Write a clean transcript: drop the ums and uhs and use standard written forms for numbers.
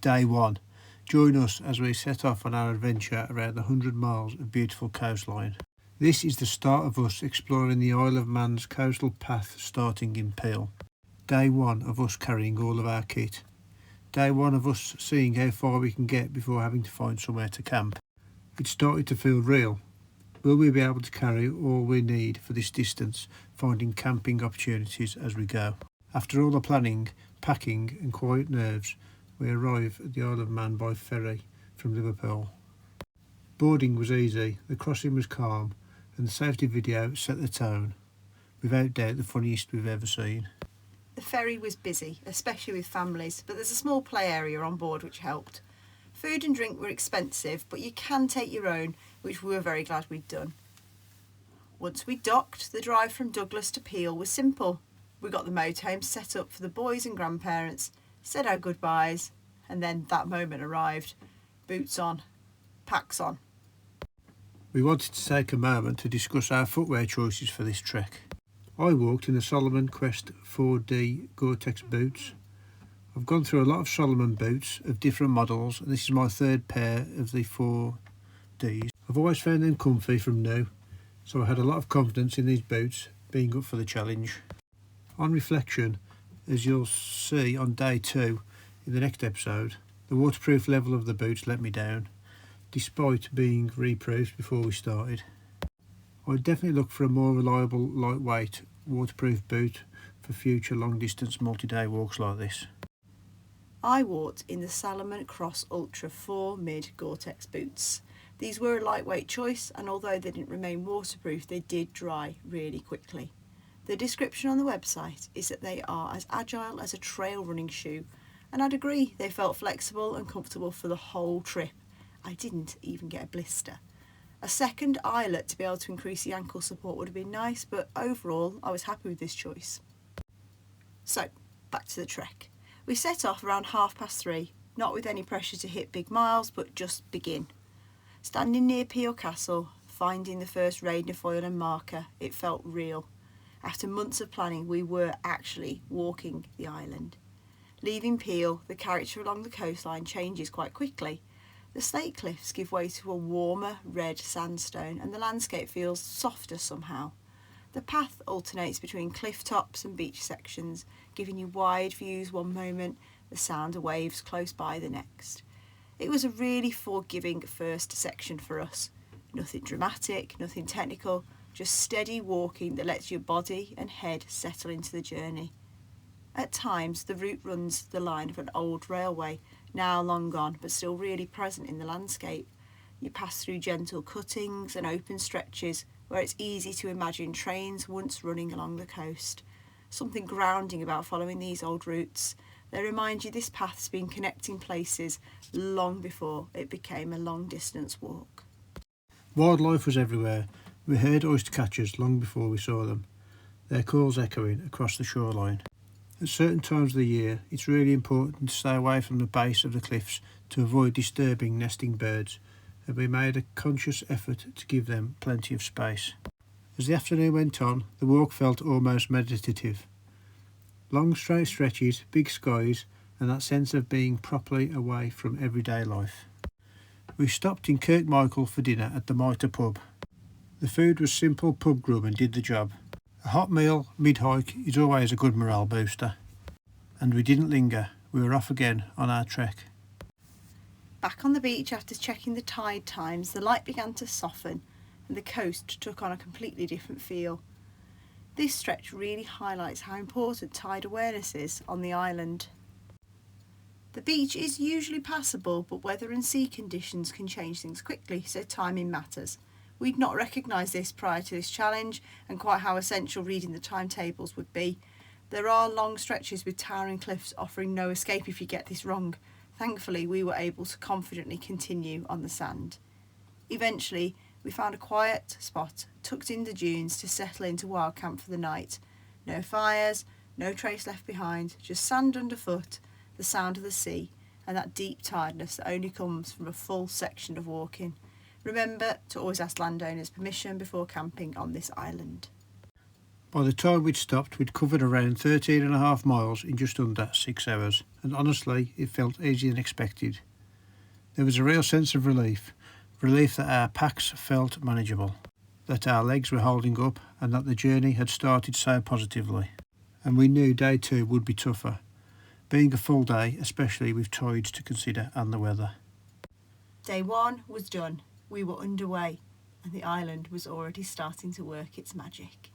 day one. Join us as we set off on our adventure around the 100 miles of beautiful coastline. This is the start of us exploring the Isle of Man's coastal path starting in Peel. Day one of us carrying all of our kit. Day one of us seeing how far we can get before having to find somewhere to camp. It started to feel real. Will we be able to carry all we need for this distance, finding camping opportunities as we go? After all the planning, packing and quiet nerves, we arrive at the Isle of Man by ferry from Liverpool. Boarding was easy, the crossing was calm, and the safety video set the tone. Without doubt the funniest we've ever seen. The ferry was busy, especially with families, but there's a small play area on board which helped. Food and drink were expensive, but you can take your own, which we were very glad we'd done. Once we docked, the drive from Douglas to Peel was simple. We got the motorhome set up for the boys and grandparents, said our goodbyes, and then that moment arrived. Boots on, packs on. We wanted to take a moment to discuss our footwear choices for this trek. I walked in the Salomon Quest 4D Gore-Tex boots. I've gone through a lot of Salomon boots of different models, and this is my third pair of the 4Ds. I've always found them comfy from new, so I had a lot of confidence in these boots being up for the challenge. On reflection, as you'll see on day 2 in the next episode, the waterproof level of the boots let me down, despite being reproofed before we started. I'd definitely look for a more reliable, lightweight, waterproof boot for future long-distance multi-day walks like this. I walked in the Salomon Cross Ultra 4 Mid Gore-Tex boots. These were a lightweight choice, and although they didn't remain waterproof, they did dry really quickly. The description on the website is that they are as agile as a trail running shoe, and I'd agree they felt flexible and comfortable for the whole trip. I didn't even get a blister. A second eyelet to be able to increase the ankle support would have been nice, but overall I was happy with this choice. So, back to the trek. We set off around 3:30, not with any pressure to hit big miles, but just begin. Standing near Peel Castle, finding the first Raad Foillan marker, it felt real. After months of planning, we were actually walking the island. Leaving Peel, the character along the coastline changes quite quickly. The slate cliffs give way to a warmer red sandstone, and the landscape feels softer somehow. The path alternates between cliff tops and beach sections, giving you wide views one moment, the sound of waves close by the next. It was a really forgiving first section for us. Nothing dramatic, nothing technical, just steady walking that lets your body and head settle into the journey. At times, the route runs the line of an old railway, now long gone, but still really present in the landscape. You pass through gentle cuttings and open stretches where it's easy to imagine trains once running along the coast. Something grounding about following these old routes. They remind you this path's been connecting places long before it became a long-distance walk. Wildlife was everywhere. We heard oyster catchers long before we saw them, their calls echoing across the shoreline. At certain times of the year, it's really important to stay away from the base of the cliffs to avoid disturbing nesting birds, and we made a conscious effort to give them plenty of space. As the afternoon went on, the walk felt almost meditative. Long straight stretches, big skies, and that sense of being properly away from everyday life. We stopped in Kirkmichael for dinner at the Mitre pub. The food was simple pub grub and did the job. A hot meal mid-hike is always a good morale booster. And we didn't linger, we were off again on our trek. Back on the beach after checking the tide times, the light began to soften and the coast took on a completely different feel. This stretch really highlights how important tide awareness is on the island. The beach is usually passable, but weather and sea conditions can change things quickly, so timing matters. We'd not recognised this prior to this challenge, and quite how essential reading the timetables would be. There are long stretches with towering cliffs offering no escape if you get this wrong. Thankfully, we were able to confidently continue on the sand. Eventually, we found a quiet spot tucked in the dunes to settle into wild camp for the night. No fires, no trace left behind, just sand underfoot, the sound of the sea, and that deep tiredness that only comes from a full section of walking. Remember to always ask landowners permission before camping on this island. By the time we'd stopped, we'd covered around 13.5 miles in just under 6 hours, and honestly, it felt easier than expected. There was a real sense of relief that our packs felt manageable, that our legs were holding up, and that the journey had started so positively. And we knew day 2 would be tougher, being a full day, especially with tides to consider and the weather. Day 1 was done. We were underway, and the island was already starting to work its magic.